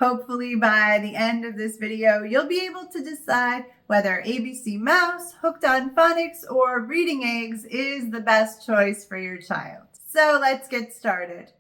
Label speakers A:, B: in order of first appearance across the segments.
A: Hopefully by the end of this video, you'll be able to decide whether ABC Mouse, Hooked on Phonics, or Reading Eggs is the best choice for your child. So let's get started.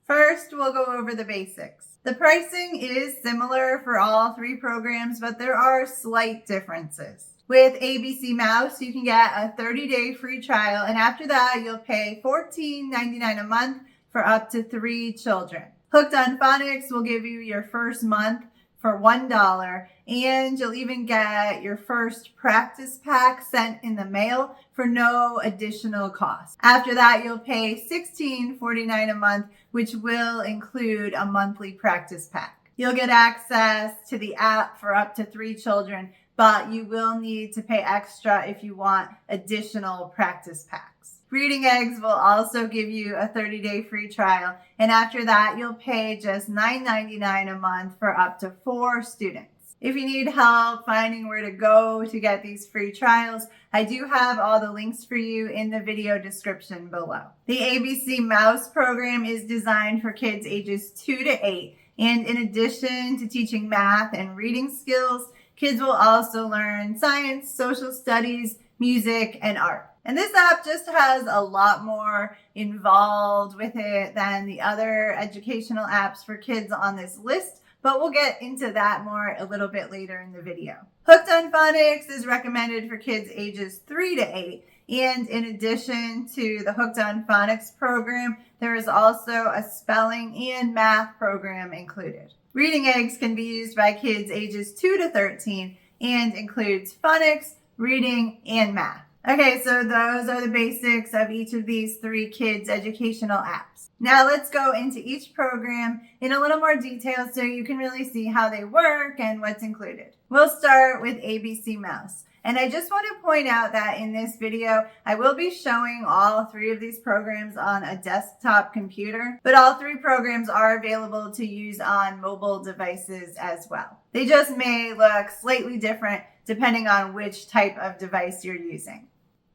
A: First, we'll go over the basics. The pricing is similar for all three programs, but there are slight differences. With ABC Mouse, you can get a 30-day free trial, and after that, you'll pay $14.99 a month for up to 3 children. Hooked on Phonics will give you your first month for $1, and you'll even get your first practice pack sent in the mail for no additional cost. After that, you'll pay $16.49 a month, which will include a monthly practice pack. You'll get access to the app for up to 3 children, but you will need to pay extra if you want additional practice packs. Reading Eggs will also give you a 30-day free trial, and after that, you'll pay just $9.99 a month for up to 4 students. If you need help finding where to go to get these free trials, I do have all the links for you in the video description below. The ABC Mouse program is designed for kids ages 2 to 8, and in addition to teaching math and reading skills, kids will also learn science, social studies, music, and art. And this app just has a lot more involved with it than the other educational apps for kids on this list, but we'll get into that more a little bit later in the video. Hooked on Phonics is recommended for kids ages 3 to 8. And in addition to the Hooked on Phonics program, there is also a spelling and math program included. Reading Eggs can be used by kids ages 2 to 13 and includes phonics, reading, and math. Okay, so those are the basics of each of these 3 kids' educational apps. Now let's go into each program in a little more detail so you can really see how they work and what's included. We'll start with ABC Mouse. And I just want to point out that in this video, I will be showing all 3 of these programs on a desktop computer, but all 3 programs are available to use on mobile devices as well. They just may look slightly different depending on which type of device you're using.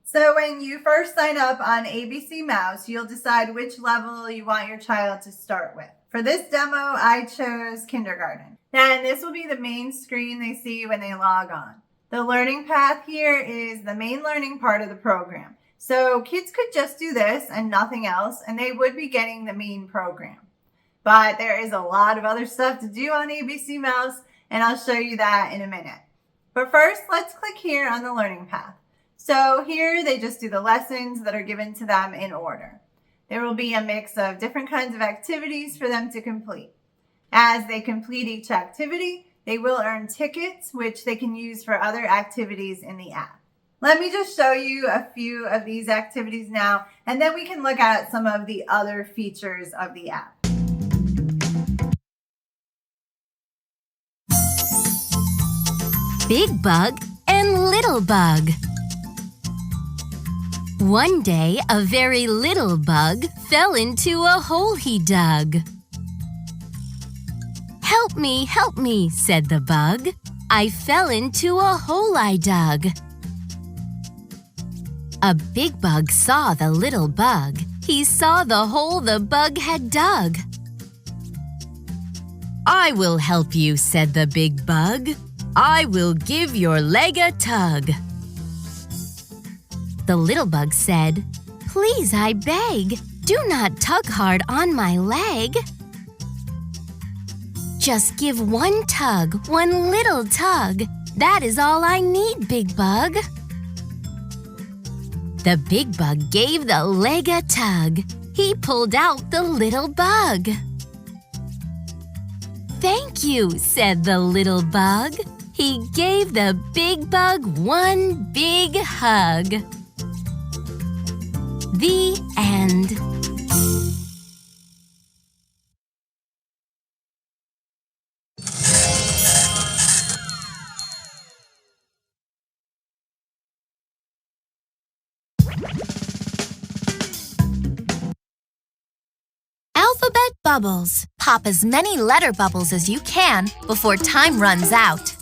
A: So when you first sign up on ABC Mouse, you'll decide which level you want your child to start with. For this demo, I chose kindergarten. And this will be the main screen they see when they log on. The learning path here is the main learning part of the program. So kids could just do this and nothing else, and they would be getting the main program. But there is a lot of other stuff to do on ABC Mouse, and I'll show you that in a minute. But first, let's click here on the learning path. So here they just do the lessons that are given to them in order. There will be a mix of different kinds of activities for them to complete. As they complete each activity, they will earn tickets, which they can use for other activities in the app. Let me just show you a few of these activities now, and then we can look at some of the other features of the app.
B: Big Bug and Little Bug. One day, a very little bug fell into a hole he dug. Help me, said the bug. I fell into a hole I dug. A big bug saw the little bug. He saw the hole the bug had dug. I will help you, said the big bug. I will give your leg a tug. The little bug said, Please, I beg, do not tug hard on my leg. Just give one tug, one little tug. That is all I need, Big Bug. The big bug gave the leg a tug. He pulled out the little bug. Thank you, said the little bug. He gave the big bug one big hug. The end. Alphabet bubbles. Pop as many letter bubbles as you can before time runs out.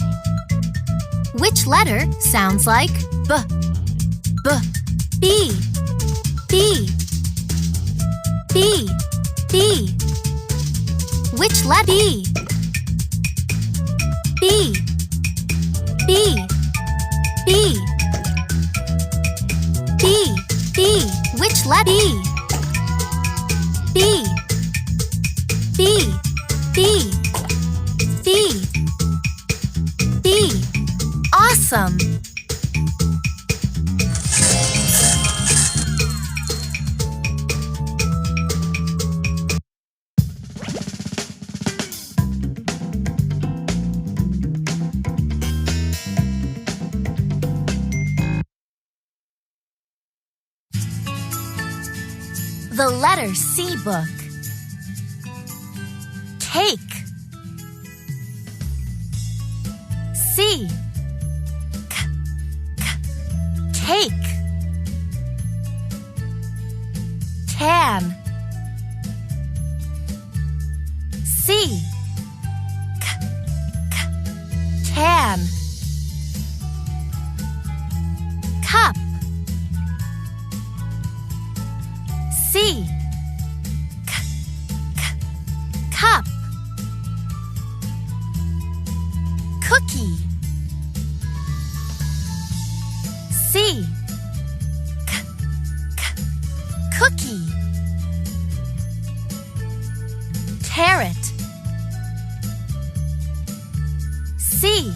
B: Which letter sounds like B? B. B. B. B. B. Which letter? B. B, B, B, B, B, B. Awesome! The letter C book. Cake. C. Cake. Can. C. Can. Cup. C. Cup. Cookie. C. Cookie. Carrot. C.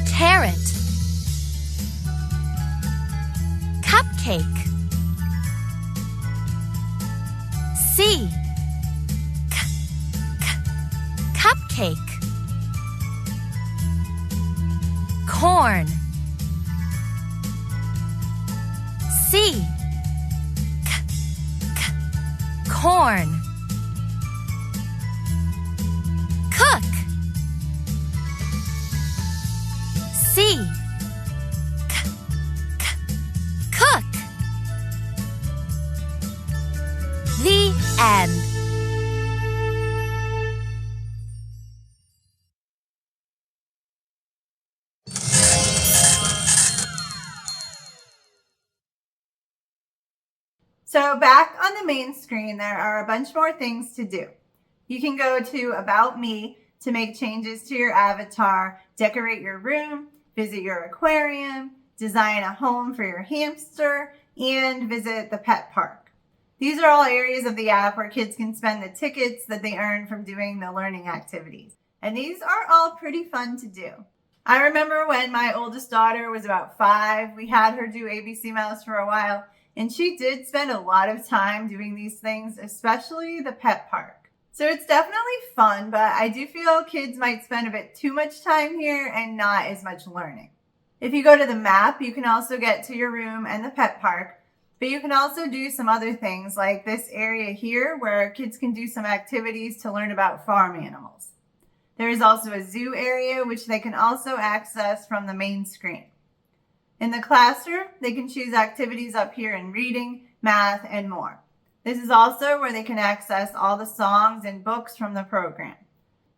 B: Carrot. Cupcake. C. Cupcake. Corn. C. Corn. Cook. C. Cook. The end.
A: So back on the main screen, there are a bunch more things to do. You can go to About Me to make changes to your avatar, decorate your room, visit your aquarium, design a home for your hamster, and visit the pet park. These are all areas of the app where kids can spend the tickets that they earn from doing the learning activities. And these are all pretty fun to do. I remember when my oldest daughter was about 5, we had her do ABC Mouse for a while, and she did spend a lot of time doing these things, especially the pet park. So it's definitely fun, but I do feel kids might spend a bit too much time here and not as much learning. If you go to the map, you can also get to your room and the pet park, but you can also do some other things like this area here where kids can do some activities to learn about farm animals. There is also a zoo area which they can also access from the main screen. In the classroom, they can choose activities up here in reading, math, and more. This is also where they can access all the songs and books from the program.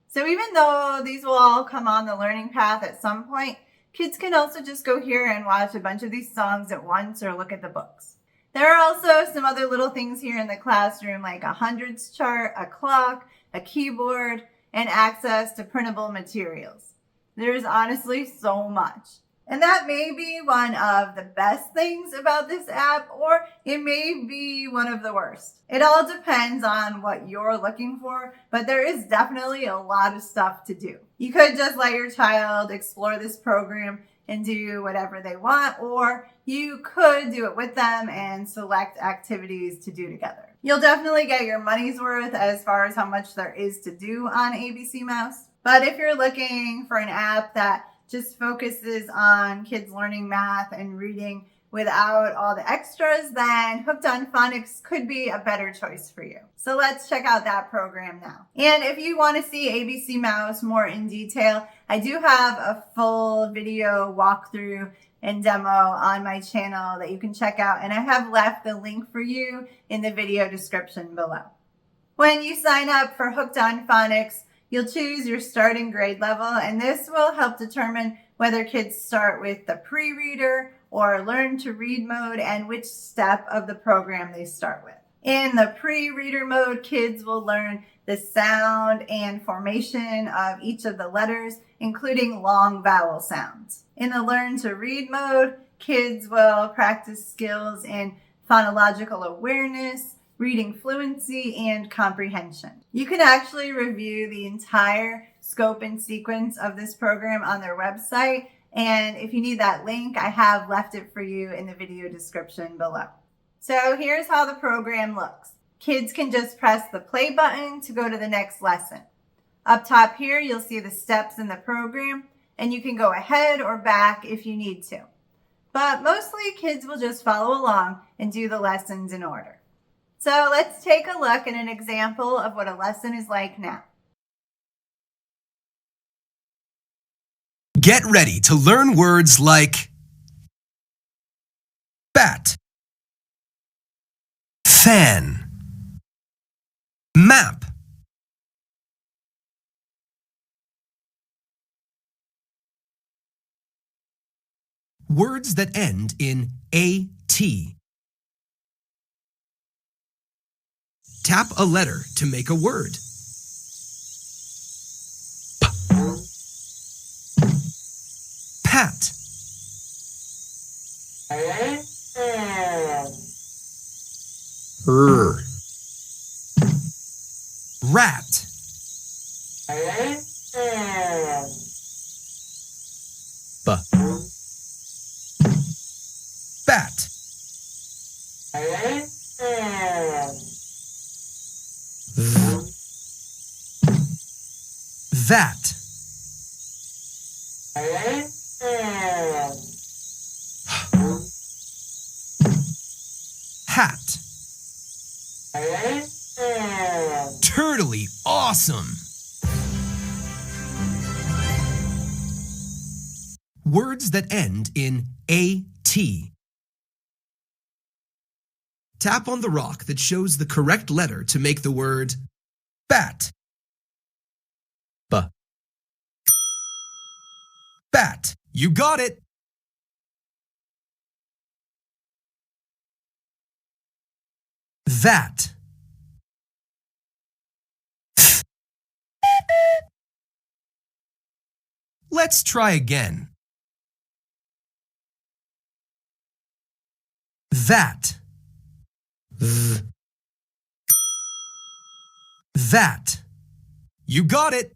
A: So even though these will all come on the learning path at some point, kids can also just go here and watch a bunch of these songs at once or look at the books. There are also some other little things here in the classroom like a hundreds chart, a clock, a keyboard, and access to printable materials. There's honestly so much. And that may be one of the best things about this app, or it may be one of the worst. It all depends on what you're looking for, but there is definitely a lot of stuff to do. You could just let your child explore this program and do whatever they want, or you could do it with them and select activities to do together. You'll definitely get your money's worth as far as how much there is to do on ABC Mouse. But if you're looking for an app that just focuses on kids learning math and reading without all the extras, then Hooked on Phonics could be a better choice for you. So let's check out that program now. And if you want to see ABC Mouse more in detail, I do have a full video walkthrough and demo on my channel that you can check out, and I have left the link for you in the video description below. When you sign up for Hooked on Phonics, you'll choose your starting grade level, and this will help determine whether kids start with the pre-reader or learn to read mode and which step of the program they start with. In the pre-reader mode, kids will learn the sound and formation of each of the letters, including long vowel sounds. In the learn to read mode, Kids will practice skills in phonological awareness, reading fluency, and comprehension. You can actually review the entire scope and sequence of this program on their website. And if you need that link, I have left it for you in the video description below. So here's how the program looks. Kids can just press the play button to go to the next lesson. Up top here, you'll see the steps in the program, and you can go ahead or back if you need to. But mostly kids will just follow along and do the lessons in order. So let's take a look at an example of what a lesson is like now.
C: Get ready to learn words like bat, fan, map, words that end in AT. Tap a letter to make a word. Pat. Rat. Bat. That. Hat. Totally awesome! Words that end in AT. Tap on the rock that shows the correct letter to make the word bat. Bat. You got it! That. Let's try again. That. That. You got it!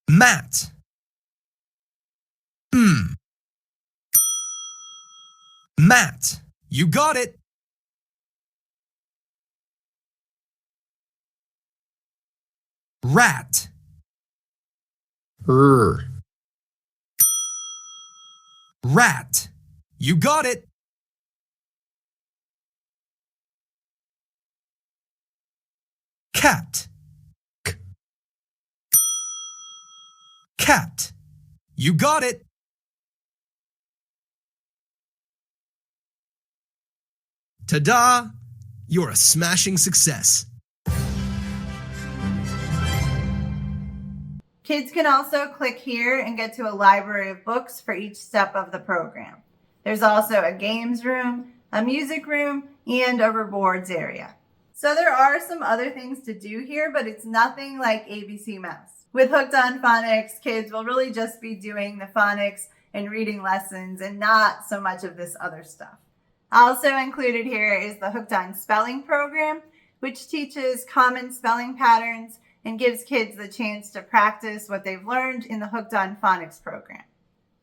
C: Mat. Mat. You got it! Rat. Rat. You got it! Cat. Cat. You got it! Ta-da! You're a smashing success.
A: Kids can also click here and get to a library of books for each step of the program. There's also a games room, a music room, and a rewards area. So there are some other things to do here, but it's nothing like ABC Mouse. With Hooked on Phonics, kids will really just be doing the phonics and reading lessons and not so much of this other stuff. Also included here is the Hooked on Spelling program, which teaches common spelling patterns and gives kids the chance to practice what they've learned in the Hooked on Phonics program.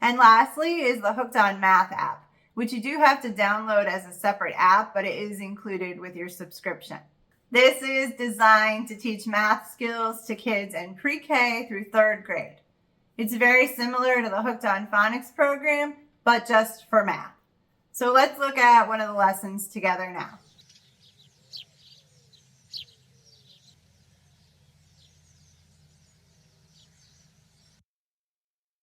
A: And lastly is the Hooked on Math app, which you do have to download as a separate app, but it is included with your subscription. This is designed to teach math skills to kids in pre-K through 3rd grade. It's very similar to the Hooked on Phonics program, but just for math. So let's look at one of the lessons together now.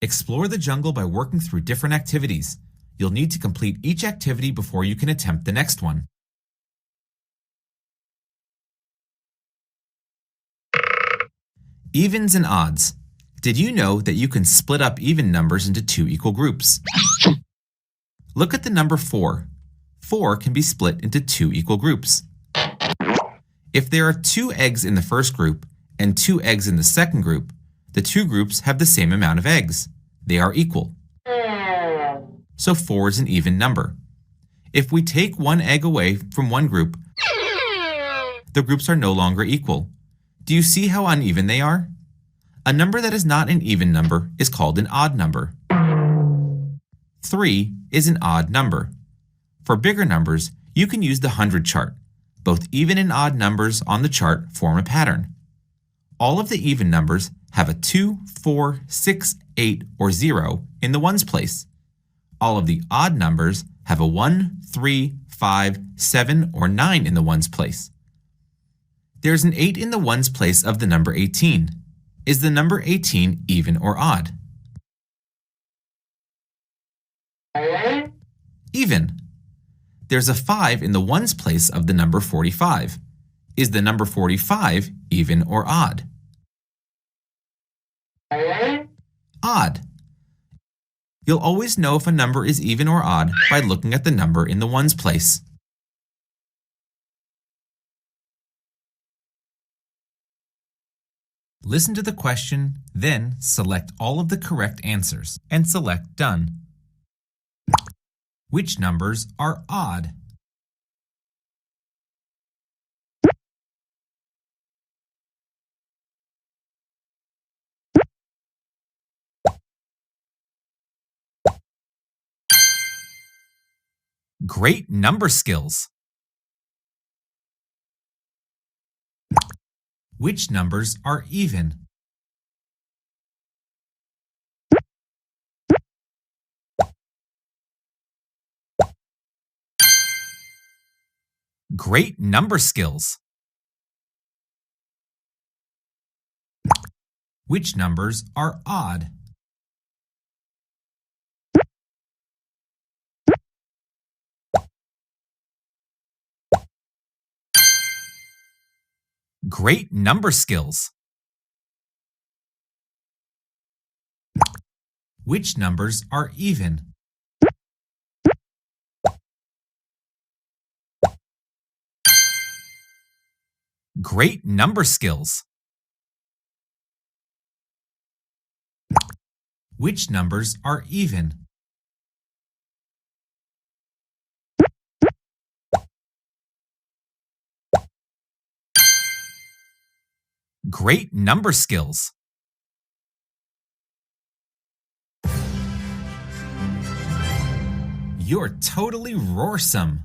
D: Explore the jungle by working through different activities. You'll need to complete each activity before you can attempt the next one. Evens and odds. Did you know that you can split up even numbers into 2 equal groups? Look at the number 4. 4 can be split into 2 equal groups. If there are 2 eggs in the first group and 2 eggs in the second group, The two groups have the same amount of eggs. They are equal. So 4 is an even number. If we take one egg away from one group, the groups are no longer equal. Do you see how uneven they are? A number that is not an even number is called an odd number. 3 is an odd number. For bigger numbers, you can use the 100 chart. Both even and odd numbers on the chart form a pattern. All of the even numbers have a 2, 4, 6, 8, or 0 in the ones place. All of the odd numbers have a 1, 3, 5, 7, or 9 in the ones place. There's an 8 in the ones place of the number 18. Is the number 18 even or odd? Even. There's a 5 in the ones place of the number 45. Is the number 45 even or odd? Odd. You'll always know if a number is even or odd by looking at the number in the ones place. Listen to the question, then select all of the correct answers and select Done. Which numbers are odd? Great number skills! Which numbers are even? Great number skills! Which numbers are odd? Great number skills! Which numbers are even? Great number skills! Which numbers are even? Great number skills! You're totally roarsome!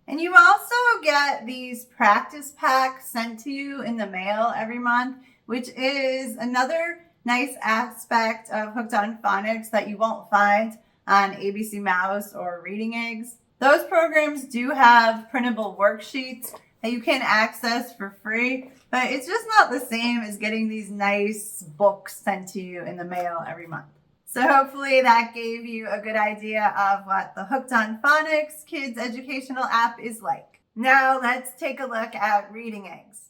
A: And you also get these practice packs sent to you in the mail every month, which is another nice aspect of Hooked on Phonics that you won't find on ABC Mouse or Reading Eggs. Those programs do have printable worksheets that you can access for free, but it's just not the same as getting these nice books sent to you in the mail every month. So hopefully that gave you a good idea of what the Hooked on Phonics Kids Educational app is like. Now let's take a look at Reading Eggs.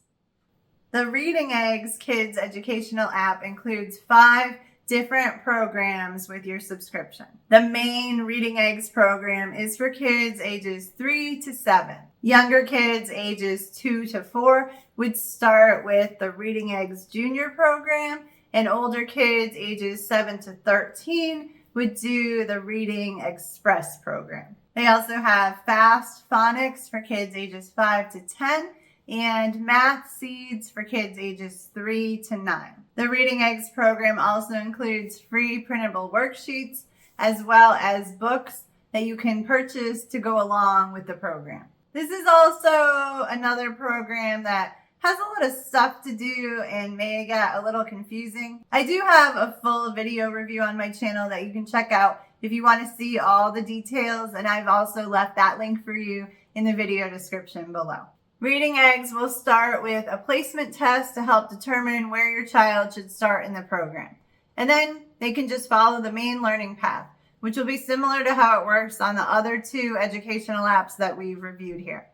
A: The Reading Eggs Kids Educational app includes 5 different programs with your subscription. The main Reading Eggs program is for kids ages 3 to 7. Younger kids ages 2 to 4 would start with the Reading Eggs Junior program, and older kids ages 7 to 13 would do the Reading Express program. They also have Fast Phonics for kids ages 5 to 10 and Math Seeds for kids ages 3 to 9. The Reading Eggs program also includes free printable worksheets as well as books that you can purchase to go along with the program. This is also another program that has a lot of stuff to do and may get a little confusing. I do have a full video review on my channel that you can check out if you want to see all the details, and I've also left that link for you in the video description below. Reading Eggs will start with a placement test to help determine where your child should start in the program. And then they can just follow the main learning path, which will be similar to how it works on the other 2 educational apps that we've reviewed here.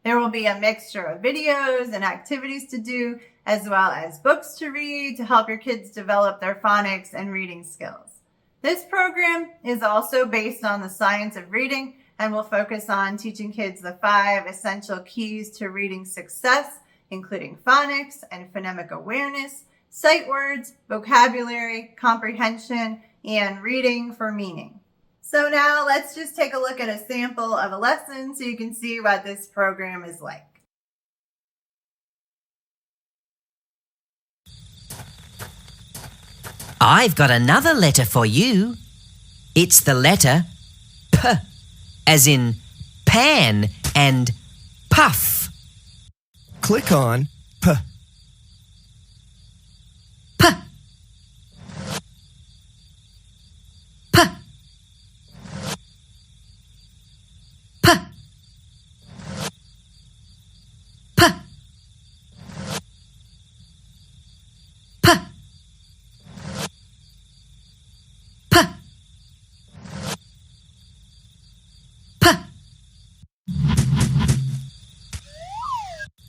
A: There will be a mixture of videos and activities to do, as well as books to read to help your kids develop their phonics and reading skills. This program is also based on the science of reading and will focus on teaching kids the 5 essential keys to reading success including phonics and phonemic awareness, sight words, vocabulary, comprehension, and reading for meaning. So now let's just take a look at a sample of a lesson so you can see what this program is like.
E: I've got another letter for you. It's the letter P, as in pan and puff.
C: Click on P.
E: P. P. P. P. P. P. P.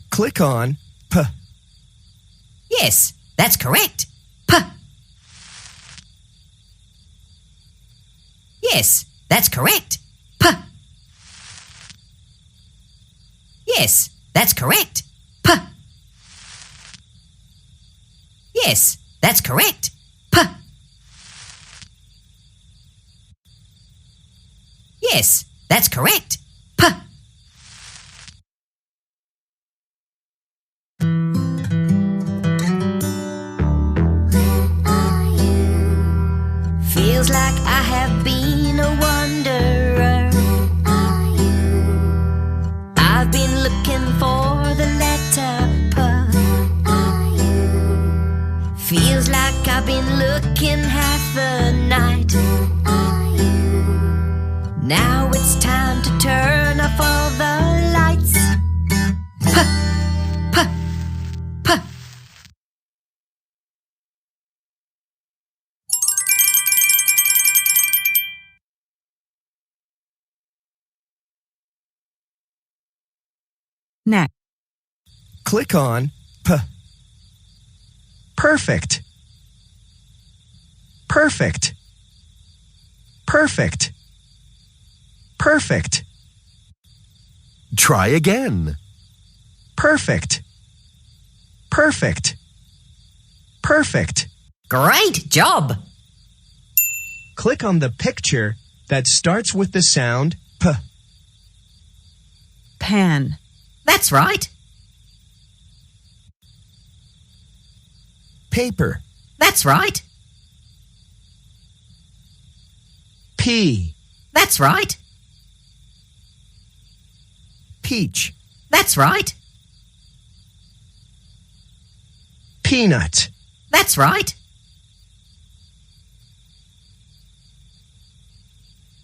C: Click on P.
E: Yes, that's correct. P. Yes, that's correct. P. Yes, that's correct. P. Yes, that's correct. P. Yes, that's correct. P. Feels like I have been a wanderer. I've been looking for the letter P. Feels like I've been looking half the night. Now it's time to turn off all the lights. P, P, P.
F: Next.
C: Click on P. Perfect. Perfect. Perfect. Perfect. Try again. Perfect. Perfect. Perfect.
E: Great job!
C: Click on the picture that starts with the sound P.
F: Pan.
E: That's right.
C: Paper.
E: That's right.
C: P.
E: That's right.
C: Peach.
E: That's right.
C: Peanut.
E: That's right.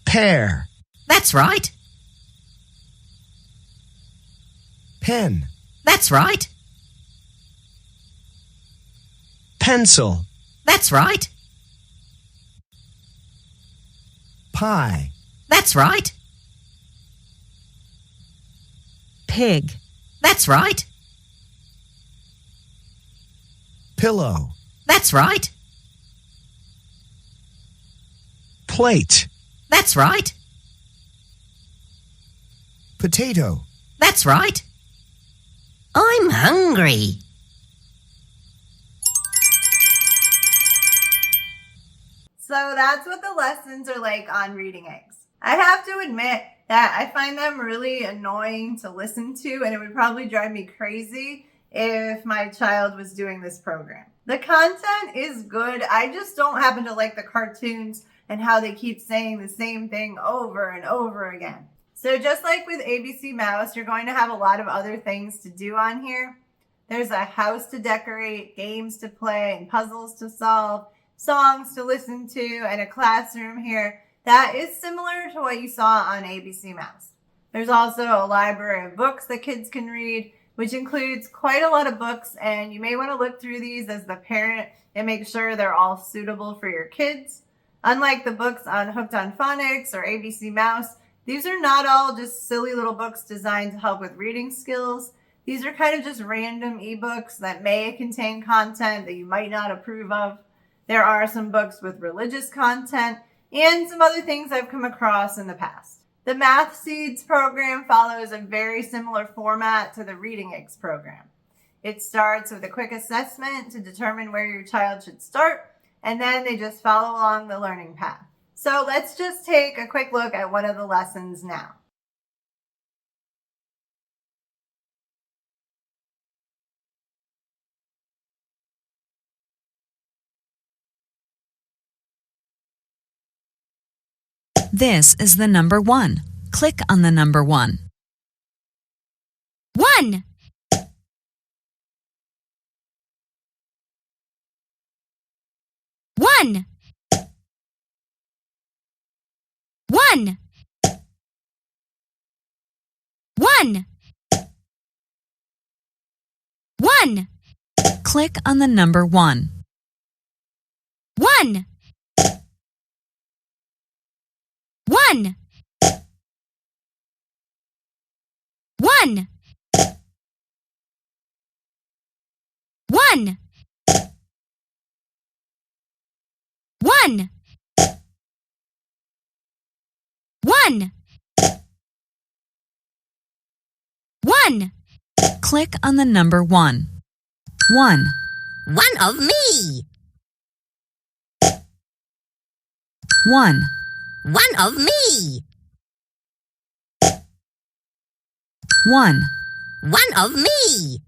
C: Pear.
E: That's right.
C: Pen.
E: That's right.
C: Pencil.
E: That's right.
C: Pie.
E: That's right.
F: Pig.
E: That's right.
C: Pillow.
E: That's right.
C: Plate.
E: That's right.
C: Potato.
E: That's right. I'm hungry.
A: So that's what the lessons are like on Reading Eggs. I have to admit that I find them really annoying to listen to, and it would probably drive me crazy if my child was doing this program. The content is good. I just don't happen to like the cartoons and how they keep saying the same thing over and over again. So just like with ABC Mouse, you're going to have a lot of other things to do on here. There's a house to decorate, games to play, and puzzles to solve, songs to listen to, and a classroom here that is similar to what you saw on ABC Mouse. There's also a library of books that kids can read, which includes quite a lot of books, and you may want to look through these as the parent and make sure they're all suitable for your kids. Unlike the books on Hooked on Phonics or ABC Mouse, these are not all just silly little books designed to help with reading skills. These are kind of just random ebooks that may contain content that you might not approve of. There are some books with religious content and some other things I've come across in the past. The Math Seeds program follows a very similar format to the Reading Eggs program. It starts with a quick assessment to determine where your child should start, and then they just follow along the learning path. So let's just take a quick look at one of the lessons now.
F: This is the number 1. Click on the number 1.
B: 1. 1. 1. 1. 1.
F: Click on the number 1.
B: 1. 1. 1. 1. 1. 1. 1.
F: Click on the number 1. 1.
B: One of me.
F: 1.
B: One of me.
F: 1.
B: One of me.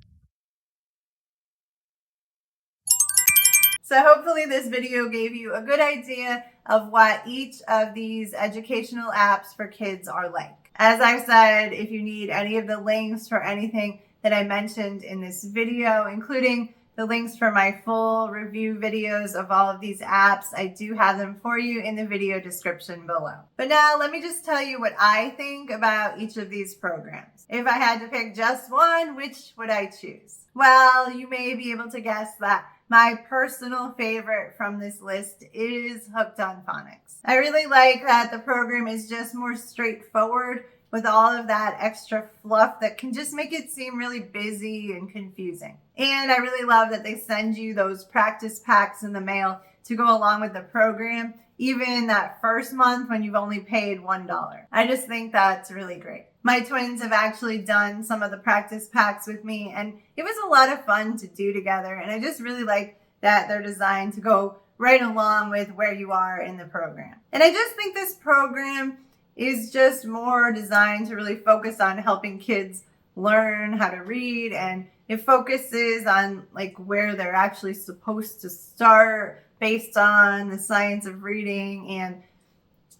A: So hopefully this video gave you a good idea of what each of these educational apps for kids are like. As I said, if you need any of the links for anything that I mentioned in this video, including the links for my full review videos of all of these apps, I do have them for you in the video description below. But now let me just tell you what I think about each of these programs. If I had to pick just one, which would I choose? Well, you may be able to guess that my personal favorite from this list is Hooked on Phonics. I really like that the program is just more straightforward with all of that extra fluff that can just make it seem really busy and confusing. And I really love that they send you those practice packs in the mail to go along with the program, even that first month when you've only paid $1. I just think that's really great. My twins have actually done some of the practice packs with me, and it was a lot of fun to do together. And I just really like that they're designed to go right along with where you are in the program. And I just think this program is just more designed to really focus on helping kids learn how to read, and it focuses on like where they're actually supposed to start based on the science of reading and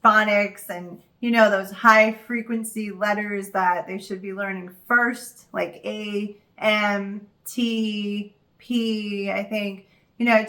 A: phonics and, you know, those high frequency letters that they should be learning first, like A, M, T, P, I think. You know,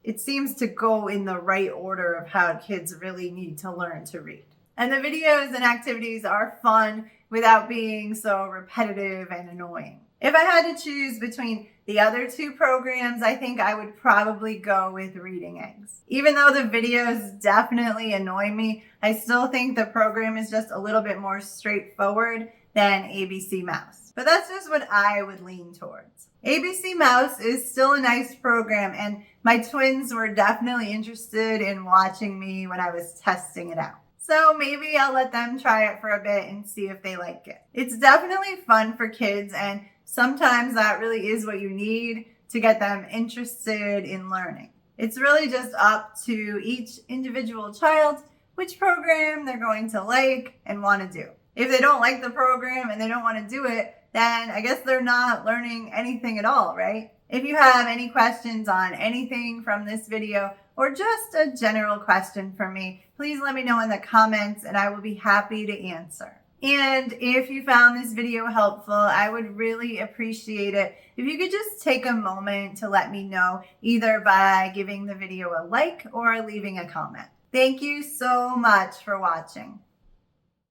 A: it seems to go in the right order of how kids really need to learn to read. And the videos and activities are fun without being so repetitive and annoying. If I had to choose between the other two programs, I think I would probably go with Reading Eggs. Even though the videos definitely annoy me, I still think the program is just a little bit more straightforward than ABC Mouse. But that's just what I would lean towards. ABC Mouse is still a nice program, and my twins were definitely interested in watching me when I was testing it out. So maybe I'll let them try it for a bit and see if they like it. It's definitely fun for kids, and sometimes that really is what you need to get them interested in learning. It's really just up to each individual child which program they're going to like and want to do. If they don't like the program and they don't want to do it, then I guess they're not learning anything at all, right? If you have any questions on anything from this video or just a general question for me, please let me know in the comments and I will be happy to answer. And if you found this video helpful, I would really appreciate it if you could just take a moment to let me know, either by giving the video a like or leaving a comment. Thank you so much for watching.